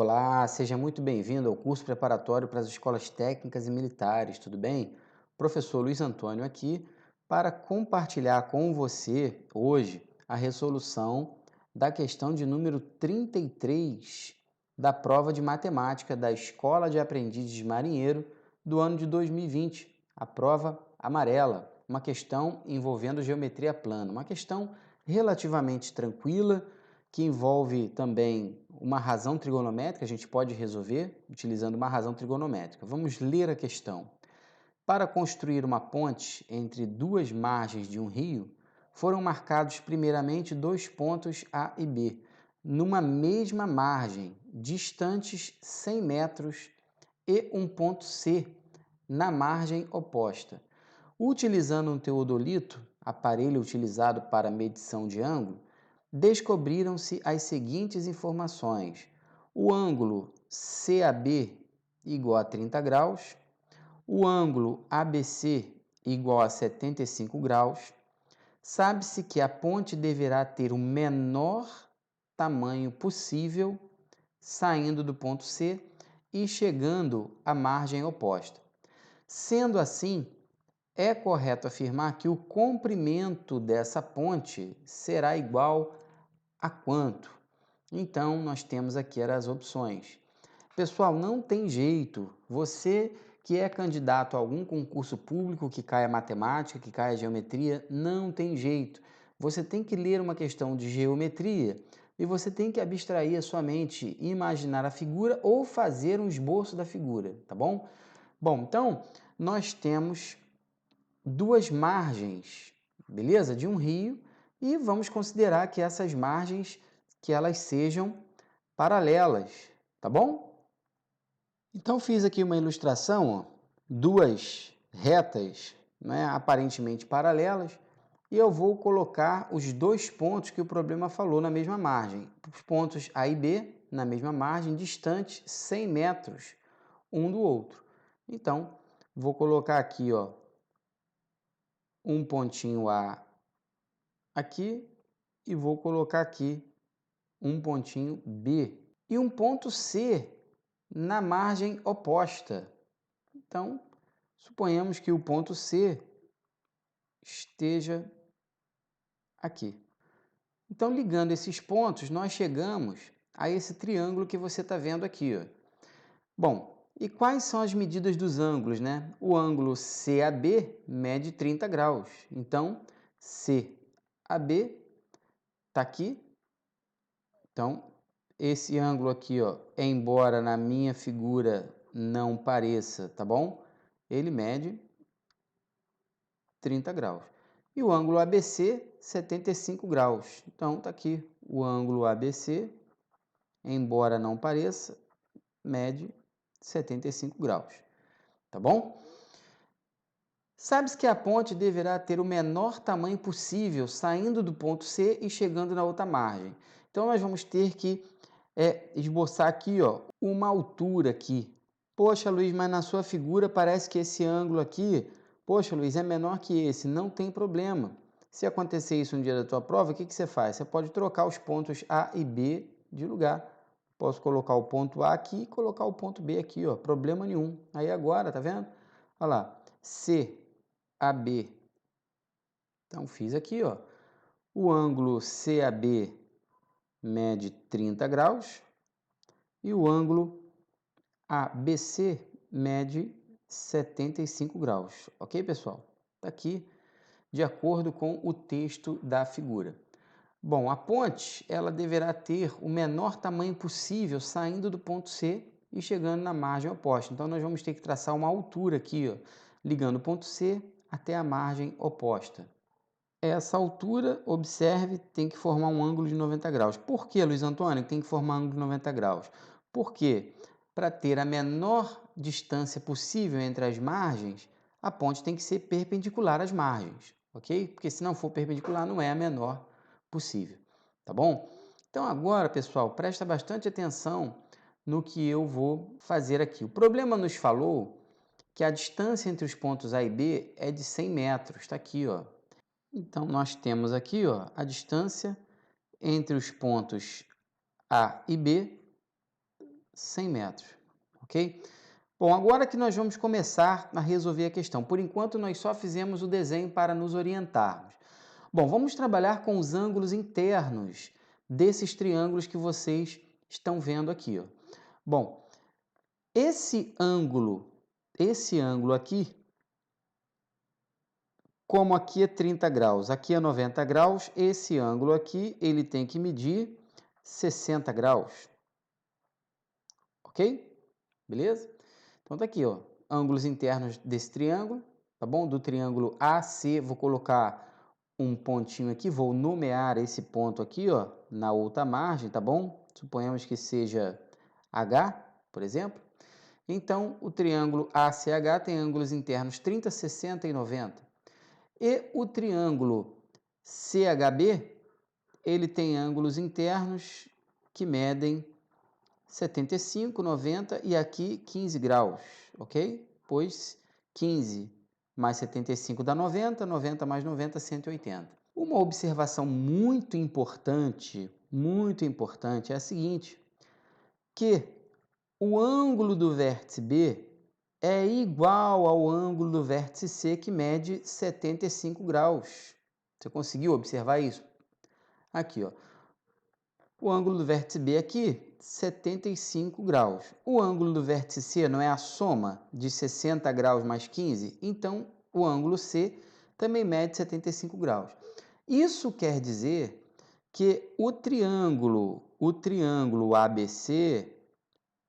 Olá, seja muito bem-vindo ao curso preparatório para as escolas técnicas e militares, tudo bem? Professor Luiz Antônio aqui para compartilhar com você hoje a resolução da questão de número 33 da prova de matemática da Escola de Aprendizes Marinheiro do ano de 2020, a prova amarela, uma questão envolvendo geometria plana, uma questão relativamente tranquila que envolve também uma razão trigonométrica, a gente pode resolver utilizando uma razão trigonométrica. Vamos ler a questão. Para construir uma ponte entre duas margens de um rio, foram marcados primeiramente dois pontos A e B, numa mesma margem, distantes 100 metros, e um ponto C, na margem oposta. Utilizando um teodolito, aparelho utilizado para medição de ângulo, descobriram-se as seguintes informações: o ângulo CAB igual a 30 graus, o ângulo ABC igual a 75 graus. Sabe-se que a ponte deverá ter o menor tamanho possível saindo do ponto C e chegando à margem oposta. Sendo assim, é correto afirmar que o comprimento dessa ponte será igual a quanto? Então, nós temos aqui as opções. Pessoal, não tem jeito. Você que é candidato a algum concurso público que caia matemática, que caia geometria, não tem jeito. Você tem que ler uma questão de geometria e você tem que abstrair a sua mente, imaginar a figura ou fazer um esboço da figura, tá bom? Bom, então, nós temos duas margens, beleza? De um rio, e vamos considerar que essas margens que elas sejam paralelas, tá bom? Então fiz aqui uma ilustração, ó, duas retas, né, aparentemente paralelas, e eu vou colocar os dois pontos que o problema falou na mesma margem. Os pontos A e B na mesma margem, distantes 100 metros um do outro. Então, vou colocar aqui, ó, um pontinho A aqui e vou colocar aqui um pontinho B e um ponto C na margem oposta. Então, suponhamos que o ponto C esteja aqui. Então, ligando esses pontos, nós chegamos a esse triângulo que você está vendo aqui, ó. Bom, e quais são as medidas dos ângulos, né? O ângulo CAB mede 30 graus. Então, CAB está aqui. Então, esse ângulo aqui, ó, embora na minha figura não pareça, tá bom? Ele mede 30 graus. E o ângulo ABC, 75 graus. Então, tá aqui o ângulo ABC, embora não pareça, mede 75 graus. Tá bom? Sabe-se que a ponte deverá ter o menor tamanho possível saindo do ponto C e chegando na outra margem. Então, nós vamos ter que esboçar aqui, ó, uma altura aqui. Poxa, Luiz, mas na sua figura parece que esse ângulo aqui, poxa, Luiz, é menor que esse. Não tem problema. Se acontecer isso no dia da tua prova, o que você faz? Você pode trocar os pontos A e B de lugar. Posso colocar o ponto A aqui e colocar o ponto B aqui, ó. Problema nenhum. Aí agora, tá vendo? Olha lá. CAB. Então, fiz aqui, ó. O ângulo CAB mede 30 graus e o ângulo ABC mede 75 graus. Ok, pessoal? Está aqui de acordo com o texto da figura. Bom, a ponte ela deverá ter o menor tamanho possível saindo do ponto C e chegando na margem oposta. Então, nós vamos ter que traçar uma altura aqui, ó, ligando o ponto C até a margem oposta. Essa altura, observe, tem que formar um ângulo de 90 graus. Por que, Luiz Antônio, tem que formar um ângulo de 90 graus? Porque, para ter a menor distância possível entre as margens, a ponte tem que ser perpendicular às margens, ok? Porque se não for perpendicular, não é a menor possível, tá bom? Então agora, pessoal, presta bastante atenção no que eu vou fazer aqui. O problema nos falou que a distância entre os pontos A e B é de 100 metros, está aqui, ó. Então, nós temos aqui, ó, a distância entre os pontos A e B 100 metros, ok? Bom, agora que nós vamos começar a resolver a questão. Por enquanto, nós só fizemos o desenho para nos orientarmos. Bom, vamos trabalhar com os ângulos internos desses triângulos que vocês estão vendo aqui, ó. Bom, esse ângulo aqui, como aqui é 30 graus, aqui é 90 graus, esse ângulo aqui, ele tem que medir 60 graus. Ok? Beleza? Então tá aqui, ó, ângulos internos desse triângulo, tá bom? Do triângulo AC, vou colocar um pontinho aqui, vou nomear esse ponto aqui, ó, na outra margem, tá bom? Suponhamos que seja H, por exemplo. Então, o triângulo ACH tem ângulos internos 30, 60 e 90. E o triângulo CHB, ele tem ângulos internos que medem 75, 90 e aqui 15 graus, ok? Pois 15 mais 75 dá 90, 90 mais 90, 180. Uma observação muito importante é a seguinte, que o ângulo do vértice B é igual ao ângulo do vértice C, que mede 75 graus. Você conseguiu observar isso? Aqui, ó. O ângulo do vértice B aqui, 75 graus. O ângulo do vértice C não é a soma de 60 graus mais 15? Então, o ângulo C também mede 75 graus. Isso quer dizer que o triângulo ABC,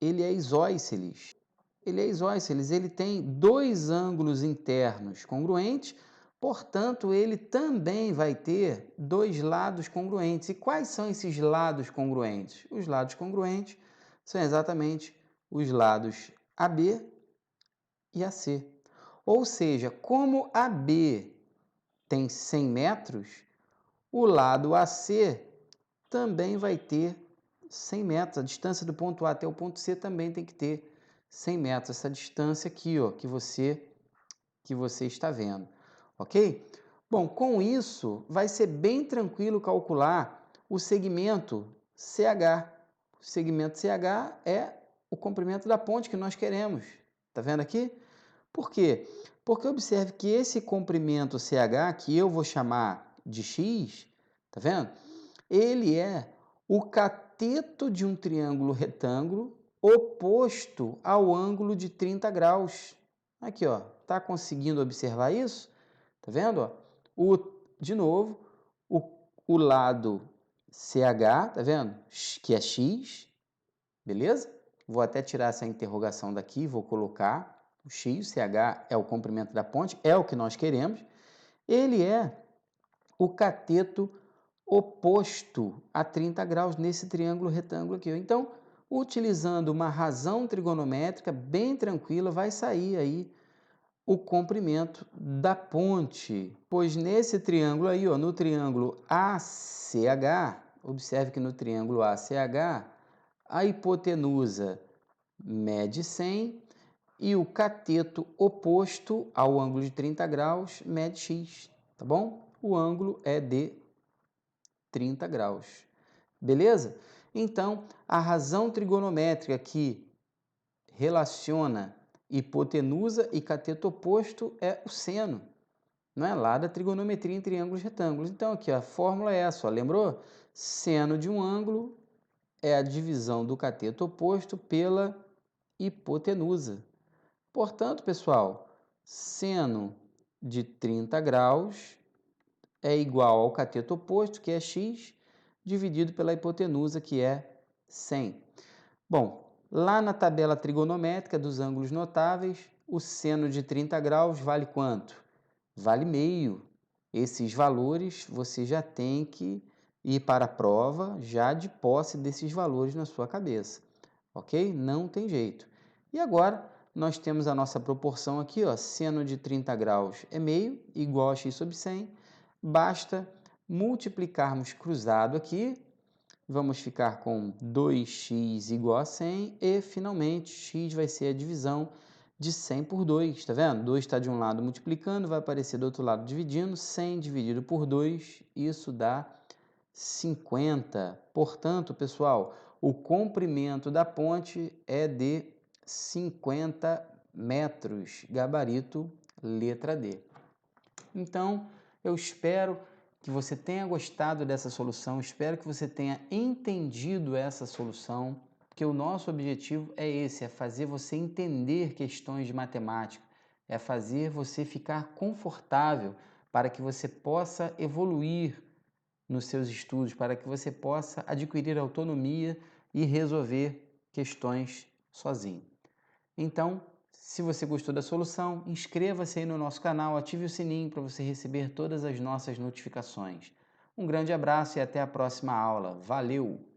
ele é isósceles. Ele tem dois ângulos internos congruentes, portanto, ele também vai ter dois lados congruentes. E quais são esses lados congruentes? Os lados congruentes são exatamente os lados AB e AC. Ou seja, como AB tem 100 metros, o lado AC também vai ter 100 metros. A distância do ponto A até o ponto C também tem que ter 100 metros. Essa distância aqui, ó, que você está vendo, ok? Bom, com isso, vai ser bem tranquilo calcular o segmento CH. O segmento CH é o comprimento da ponte que nós queremos. Tá vendo aqui? Por quê? Porque observe que esse comprimento CH, que eu vou chamar de X, tá vendo? Ele é o cateto de um triângulo retângulo oposto ao ângulo de 30 graus. Aqui, ó, tá conseguindo observar isso? Tá vendo? Ó? De novo, o lado CH, tá vendo? Que é X, beleza? Vou até tirar essa interrogação daqui, vou colocar o X, o CH é o comprimento da ponte, é o que nós queremos. Ele é o cateto oposto a 30 graus nesse triângulo retângulo aqui. Então, utilizando uma razão trigonométrica bem tranquila, vai sair aí o comprimento da ponte. Pois nesse triângulo aí, ó, no triângulo ACH, observe que no triângulo ACH, a hipotenusa mede 100 e o cateto oposto ao ângulo de 30 graus mede x, tá bom? O ângulo é de 30 graus. Beleza? Então, a razão trigonométrica que relaciona hipotenusa e cateto oposto é o seno, não é? Lá da trigonometria em triângulos retângulos. Então, aqui a fórmula é essa, ó, lembrou? Seno de um ângulo é a divisão do cateto oposto pela hipotenusa. Portanto, pessoal, seno de 30 graus é igual ao cateto oposto, que é x, dividido pela hipotenusa, que é 100. Bom, lá na tabela trigonométrica dos ângulos notáveis, o seno de 30 graus vale quanto? Vale meio. Esses valores você já tem que ir para a prova já de posse desses valores na sua cabeça, ok? Não tem jeito. E agora, nós temos a nossa proporção aqui, ó, seno de 30 graus é meio, igual a x sobre 100. Basta multiplicarmos cruzado aqui, vamos ficar com 2x igual a 100 e, finalmente, x vai ser a divisão de 100 por 2, tá vendo? 2 está de um lado multiplicando, vai aparecer do outro lado dividindo, 100 dividido por 2, isso dá 50. Portanto, pessoal, O comprimento da ponte é de 50 metros, gabarito letra D. Então, eu espero que você tenha gostado dessa solução, espero que você tenha entendido essa solução, porque o nosso objetivo é esse, é fazer você entender questões de matemática, é fazer você ficar confortável para que você possa evoluir nos seus estudos, para que você possa adquirir autonomia e resolver questões sozinho. Então, se você gostou da solução, inscreva-se aí no nosso canal, ative o sininho para você receber todas as nossas notificações. Um grande abraço e até a próxima aula. Valeu!